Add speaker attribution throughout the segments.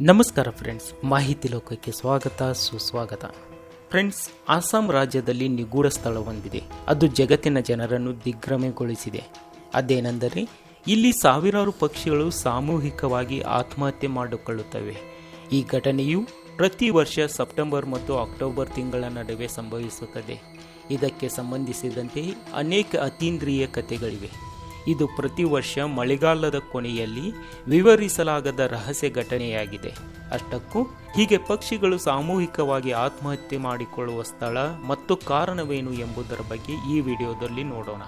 Speaker 1: ನಮಸ್ಕಾರ ಫ್ರೆಂಡ್ಸ್, ಮಾಹಿತಿ ಲೋಕಕ್ಕೆ ಸ್ವಾಗತ ಸುಸ್ವಾಗತ. ಫ್ರೆಂಡ್ಸ್, ಅಸ್ಸಾಂ ರಾಜ್ಯದಲ್ಲಿ ನಿಗೂಢ ಸ್ಥಳ ಹೊಂದಿದೆ. ಅದು ಜಗತ್ತಿನ ಜನರನ್ನು ದಿಗ್ಭ್ರಮೆಗೊಳಿಸಿದೆ. ಅದೇನೆಂದರೆ ಇಲ್ಲಿ ಸಾವಿರಾರು ಪಕ್ಷಿಗಳು ಸಾಮೂಹಿಕವಾಗಿ ಆತ್ಮಹತ್ಯೆ ಮಾಡಿಕೊಳ್ಳುತ್ತವೆ. ಈ ಘಟನೆಯು ಪ್ರತಿ ವರ್ಷ ಸೆಪ್ಟೆಂಬರ್ ಮತ್ತು ಅಕ್ಟೋಬರ್ ತಿಂಗಳ ನಡುವೆ ಸಂಭವಿಸುತ್ತದೆ. ಇದಕ್ಕೆ ಸಂಬಂಧಿಸಿದಂತೆ ಅನೇಕ ಅತೀಂದ್ರಿಯ ಕಥೆಗಳಿವೆ. ಇದು ಪ್ರತಿ ವರ್ಷ ಮಳೆಗಾಲದ ಕೊನೆಯಲ್ಲಿ ವಿವರಿಸಲಾಗದ ರಹಸ್ಯ ಘಟನೆಯಾಗಿದೆ. ಅಷ್ಟಕ್ಕೂ ಹೀಗೆ ಪಕ್ಷಿಗಳು ಸಾಮೂಹಿಕವಾಗಿ ಆತ್ಮಹತ್ಯೆ ಮಾಡಿಕೊಳ್ಳುವ ಸ್ಥಳ ಮತ್ತು ಕಾರಣವೇನು ಎಂಬುದರ ಬಗ್ಗೆ ಈ ವಿಡಿಯೋದಲ್ಲಿ ನೋಡೋಣ.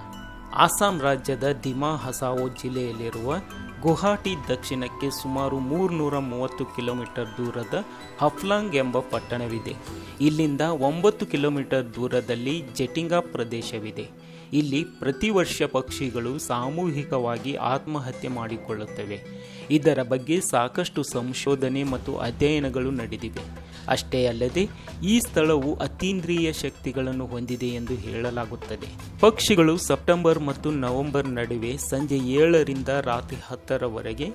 Speaker 1: ಅಸ್ಸಾಂ ರಾಜ್ಯದ ದಿಮಾ ಹಸಾವೋ ಜಿಲ್ಲೆಯಲ್ಲಿರುವ ಗುವಾಹಟಿ ದಕ್ಷಿಣಕ್ಕೆ ಸುಮಾರು 330 ಕಿಲೋಮೀಟರ್ ದೂರದ ಹಫ್ಲಾಂಗ್ ಎಂಬ ಪಟ್ಟಣವಿದೆ. ಇಲ್ಲಿಂದ 9 ಕಿಲೋಮೀಟರ್ ದೂರದಲ್ಲಿ ಜೆಟಿಂಗಾ ಪ್ರದೇಶವಿದೆ. ಇಲ್ಲಿ ಪ್ರತಿ ವರ್ಷ ಪಕ್ಷಿಗಳು ಸಾಮೂಹಿಕವಾಗಿ ಆತ್ಮಹತ್ಯೆ ಮಾಡಿಕೊಳ್ಳುತ್ತವೆ. ಇದರ ಬಗ್ಗೆ ಸಾಕಷ್ಟು ಸಂಶೋಧನೆ ಮತ್ತು ಅಧ್ಯಯನಗಳು ನಡೆದಿವೆ. ಅಷ್ಟೇ ಅಲ್ಲದೆ ಈ ಸ್ಥಳವು ಅತೀಂದ್ರಿಯ ಶಕ್ತಿಗಳನ್ನು ಹೊಂದಿದೆ ಎಂದು ಹೇಳಲಾಗುತ್ತದೆ. ಪಕ್ಷಿಗಳು ಸೆಪ್ಟೆಂಬರ್ ಮತ್ತು ನವೆಂಬರ್ ನಡುವೆ ಸಂಜೆ 7ರಿಂದ ರಾತ್ರಿ 10ರವರೆಗೆ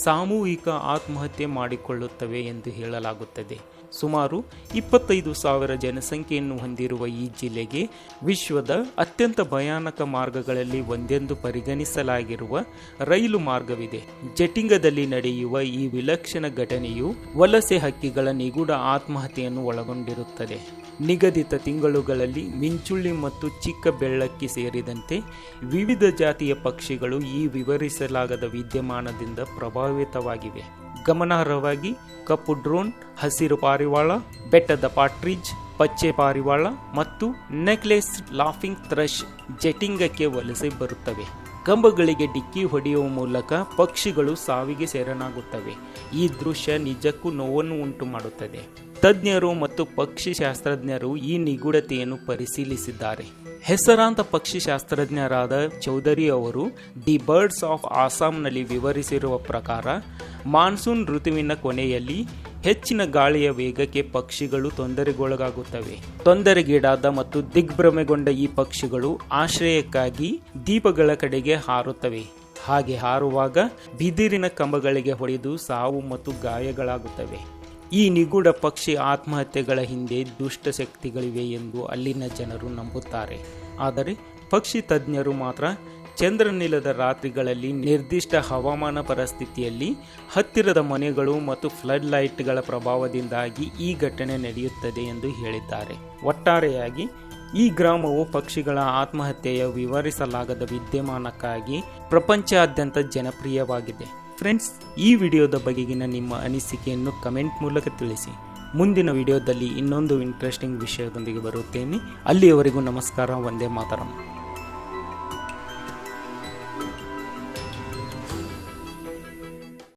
Speaker 1: ಸಾಮೂಹಿಕ ಆತ್ಮಹತ್ಯೆ ಮಾಡಿಕೊಳ್ಳುತ್ತವೆ ಎಂದು ಹೇಳಲಾಗುತ್ತದೆ. ಸುಮಾರು 25,000 ಜನಸಂಖ್ಯೆಯನ್ನು ಹೊಂದಿರುವ ಈ ಜಿಲ್ಲೆಗೆ ವಿಶ್ವದ ಅತ್ಯಂತ ಭಯಾನಕ ಮಾರ್ಗಗಳಲ್ಲಿ ಒಂದೆಂದು ಪರಿಗಣಿಸಲಾಗಿರುವ ರೈಲು ಮಾರ್ಗವಿದೆ. ಜೆಟಿಂಗದಲ್ಲಿ ನಡೆಯುವ ಈ ವಿಲಕ್ಷಣ ಘಟನೆಯು ವಲಸೆ ಹಕ್ಕಿಗಳ ನಿಗೂಢ ಆತ್ಮಹತ್ಯೆಯನ್ನು ಒಳಗೊಂಡಿರುತ್ತದೆ. ನಿಗದಿತ ತಿಂಗಳುಗಳಲ್ಲಿ ಮಿಂಚುಳ್ಳಿ ಮತ್ತು ಚಿಕ್ಕ ಬೆಳ್ಳಕ್ಕಿ ಸೇರಿದಂತೆ ವಿವಿಧ ಜಾತಿಯ ಪಕ್ಷಿಗಳು ಈ ವಿವರಿಸಲಾಗದ ವಿದ್ಯಮಾನದಿಂದ ಪ್ರಭಾವಿತವಾಗಿವೆ. ಗಮನಾರ್ಹವಾಗಿ ಕಪ್ಪು ಡ್ರೋನ್, ಹಸಿರು ಪಾರಿವಾಳ, ಬೆಟ್ಟದ ಪಾಟ್ರಿಜ್, ಪಚ್ಚೆ ಪಾರಿವಾಳ ಮತ್ತು ನೆಕ್ಲೆಸ್ ಲಾಫಿಂಗ್ ಥ್ರಶ್ ಜೆಟಿಂಗಕ್ಕೆ ವಲಸೆ ಬರುತ್ತವೆ. ಕಂಬಗಳಿಗೆ ಡಿಕ್ಕಿ ಹೊಡೆಯುವ ಮೂಲಕ ಪಕ್ಷಿಗಳು ಸಾವಿಗೆ ಶರಣಾಗುತ್ತವೆ. ಈ ದೃಶ್ಯ ನಿಜಕ್ಕೂ ನೋವನ್ನು ಉಂಟು ಮಾಡುತ್ತದೆ. ತಜ್ಞರು ಮತ್ತು ಪಕ್ಷಿ ಶಾಸ್ತ್ರಜ್ಞರು ಈ ನಿಗೂಢತೆಯನ್ನು ಪರಿಶೀಲಿಸಿದ್ದಾರೆ. ಹೆಸರಾಂತ ಪಕ್ಷಿ ಶಾಸ್ತ್ರಜ್ಞರಾದ ಚೌಧರಿ ಅವರು ದಿ ಬರ್ಡ್ಸ್ ಆಫ್ ಅಸ್ಸಾಂನಲ್ಲಿ ವಿವರಿಸಿರುವ ಪ್ರಕಾರ ಮಾನ್ಸೂನ್ ಋತುವಿನ ಕೊನೆಯಲ್ಲಿ ಹೆಚ್ಚಿನ ಗಾಳಿಯ ವೇಗಕ್ಕೆ ಪಕ್ಷಿಗಳು ತೊಂದರೆಗೊಳಗಾಗುತ್ತವೆ. ತೊಂದರೆಗೀಡಾದ ಮತ್ತು ದಿಗ್ಭ್ರಮೆಗೊಂಡ ಈ ಪಕ್ಷಿಗಳು ಆಶ್ರಯಕ್ಕಾಗಿ ದೀಪಗಳ ಕಡೆಗೆ ಹಾರುತ್ತವೆ. ಹಾಗೆ ಹಾರುವಾಗ ಬಿದಿರಿನ ಕಂಬಗಳಿಗೆ ಹೊಡೆದು ಸಾವು ಮತ್ತು ಗಾಯಗಳಾಗುತ್ತವೆ. ಈ ನಿಗೂಢ ಪಕ್ಷಿ ಆತ್ಮಹತ್ಯೆಗಳ ಹಿಂದೆ ದುಷ್ಟ ಶಕ್ತಿಗಳಿವೆ ಎಂದು ಅಲ್ಲಿನ ಜನರು ನಂಬುತ್ತಾರೆ. ಆದರೆ ಪಕ್ಷಿ ತಜ್ಞರು ಮಾತ್ರ ಚಂದ್ರನಿಲ್ಲದ ರಾತ್ರಿಗಳಲ್ಲಿ ನಿರ್ದಿಷ್ಟ ಹವಾಮಾನ ಪರಿಸ್ಥಿತಿಯಲ್ಲಿ ಹತ್ತಿರದ ಮನೆಗಳು ಮತ್ತು ಫ್ಲಡ್ ಲೈಟ್ಗಳ ಪ್ರಭಾವದಿಂದಾಗಿ ಈ ಘಟನೆ ನಡೆಯುತ್ತದೆ ಎಂದು ಹೇಳಿದ್ದಾರೆ. ಒಟ್ಟಾರೆಯಾಗಿ ಈ ಗ್ರಾಮವು ಪಕ್ಷಿಗಳ ಆತ್ಮಹತ್ಯೆಯ ವಿವರಿಸಲಾಗದ ವಿದ್ಯಮಾನಕ್ಕಾಗಿ ಪ್ರಪಂಚಾದ್ಯಂತ ಜನಪ್ರಿಯವಾಗಿದೆ. ಫ್ರೆಂಡ್ಸ್, ಈ ವಿಡಿಯೋದ ಬಗೆಗಿನ ನಿಮ್ಮ ಅನಿಸಿಕೆಯನ್ನು ಕಮೆಂಟ್ ಮೂಲಕ ತಿಳಿಸಿ. ಮುಂದಿನ ವಿಡಿಯೋದಲ್ಲಿ ಇನ್ನೊಂದು ಇಂಟ್ರೆಸ್ಟಿಂಗ್ ವಿಷಯದೊಂದಿಗೆ ಬರುತ್ತೇನೆ. ಅಲ್ಲಿಯವರೆಗೂ ನಮಸ್ಕಾರ. ವಂದೇ ಮಾತರಂ.